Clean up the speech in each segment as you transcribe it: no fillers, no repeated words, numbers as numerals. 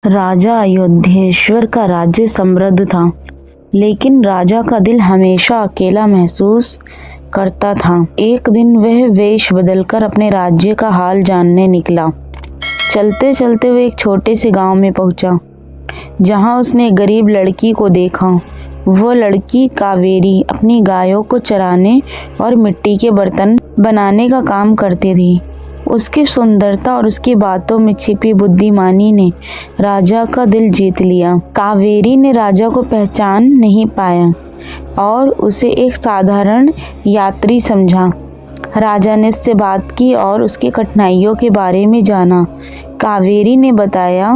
राजा अयोध्येश्वर का राज्य समृद्ध था, लेकिन राजा का दिल हमेशा अकेला महसूस करता था। एक दिन वह वेश बदलकर अपने राज्य का हाल जानने निकला। चलते चलते वह एक छोटे से गांव में पहुंचा, जहां उसने एक गरीब लड़की को देखा। वो लड़की कावेरी अपनी गायों को चराने और मिट्टी के बर्तन बनाने का काम करती थी। उसकी सुंदरता और उसकी बातों में छिपी बुद्धिमानी ने राजा का दिल जीत लिया। कावेरी ने राजा को पहचान नहीं पाया और उसे एक साधारण यात्री समझा। राजा ने उससे बात की और उसकी कठिनाइयों के बारे में जाना। कावेरी ने बताया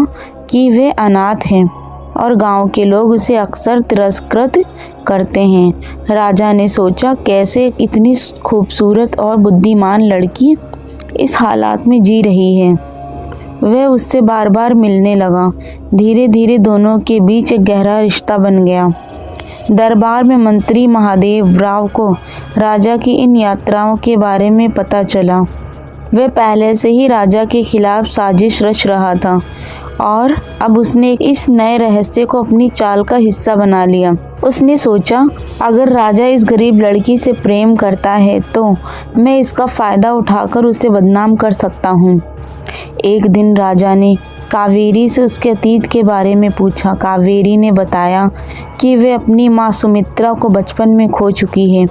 कि वे अनाथ हैं और गांव के लोग उसे अक्सर तिरस्कृत करते हैं। राजा ने सोचा, कैसे इतनी खूबसूरत और बुद्धिमान लड़की इस हालात में जी रही है। वह उससे बार बार मिलने लगा। धीरे धीरे दोनों के बीच एक गहरा रिश्ता बन गया। दरबार में मंत्री महादेव राव को राजा की इन यात्राओं के बारे में पता चला। वह पहले से ही राजा के खिलाफ साजिश रच रहा था और अब उसने इस नए रहस्य को अपनी चाल का हिस्सा बना लिया। उसने सोचा, अगर राजा इस गरीब लड़की से प्रेम करता है तो मैं इसका फ़ायदा उठाकर उसे बदनाम कर सकता हूँ। एक दिन राजा ने कावेरी से उसके अतीत के बारे में पूछा। कावेरी ने बताया कि वे अपनी माँ सुमित्रा को बचपन में खो चुकी है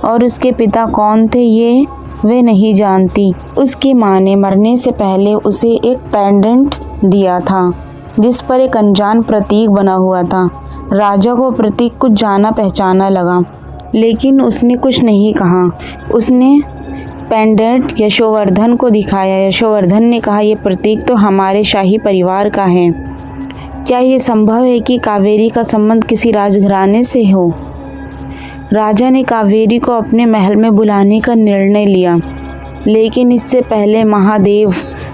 और उसके पिता कौन थे ये वे नहीं जानती। उसकी माँ ने मरने से पहले उसे एक पेंडेंट दिया था जिस पर एक अनजान प्रतीक बना हुआ था। राजा को प्रतीक कुछ जाना पहचाना लगा, लेकिन उसने कुछ नहीं कहा। उसने पेंडेंट यशोवर्धन को दिखाया। यशोवर्धन ने कहा, यह प्रतीक तो हमारे शाही परिवार का है। क्या ये संभव है कि कावेरी का संबंध किसी राजघराने से हो? राजा ने कावेरी को अपने महल में बुलाने का निर्णय लिया, लेकिन इससे पहले महादेव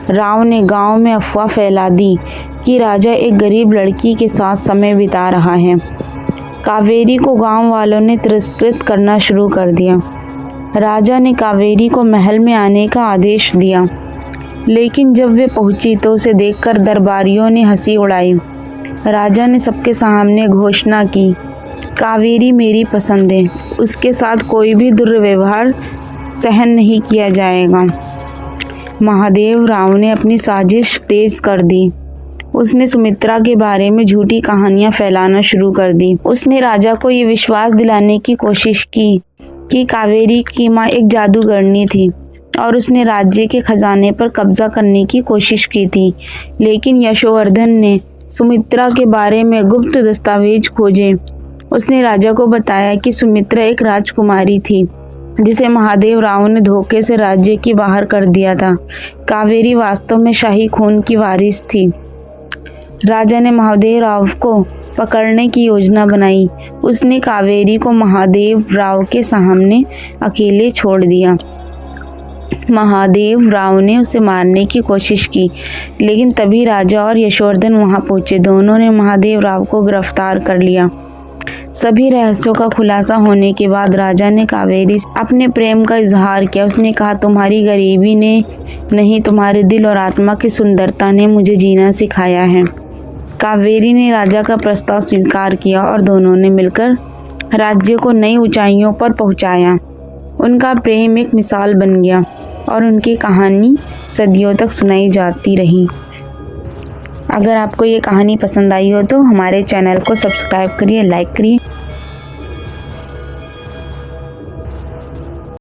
राव ने गांव में अफवाह फैला दी कि राजा एक गरीब लड़की के साथ समय बिता रहा है। कावेरी को गांव वालों ने तिरस्कृत करना शुरू कर दिया। राजा ने कावेरी को महल में आने का आदेश दिया, लेकिन जब वे पहुंची तो उसे देखकर दरबारियों ने हंसी उड़ाई। राजा ने सबके सामने घोषणा की, कावेरी मेरी पसंद है, उसके साथ कोई भी दुर्व्यवहार सहन नहीं किया जाएगा। महादेव राव ने अपनी साजिश तेज कर दी। उसने सुमित्रा के बारे में झूठी कहानियां फैलाना शुरू कर दी। उसने राजा को ये विश्वास दिलाने की कोशिश की कि कावेरी की माँ एक जादूगरनी थी और उसने राज्य के खजाने पर कब्जा करने की कोशिश की थी। लेकिन यशोवर्धन ने सुमित्रा के बारे में गुप्त दस्तावेज खोजे। उसने राजा को बताया कि सुमित्रा एक राजकुमारी थी जिसे महादेव राव ने धोखे से राज्य के बाहर कर दिया था। कावेरी वास्तव में शाही खून की वारिस थी। राजा ने महादेव राव को पकड़ने की योजना बनाई। उसने कावेरी को महादेव राव के सामने अकेले छोड़ दिया। महादेव राव ने उसे मारने की कोशिश की, लेकिन तभी राजा और यशोवर्धन वहां पहुंचे। दोनों ने महादेव राव को गिरफ्तार कर लिया। सभी रहस्यों का खुलासा होने के बाद राजा ने कावेरी से अपने प्रेम का इजहार किया। उसने कहा, तुम्हारी गरीबी ने नहीं, तुम्हारे दिल और आत्मा की सुंदरता ने मुझे जीना सिखाया है। कावेरी ने राजा का प्रस्ताव स्वीकार किया और दोनों ने मिलकर राज्य को नई ऊंचाइयों पर पहुंचाया। उनका प्रेम एक मिसाल बन गया और उनकी कहानी सदियों तक सुनाई जाती रही। अगर आपको ये कहानी पसंद आई हो तो हमारे चैनल को सब्सक्राइब करिए, लाइक करिए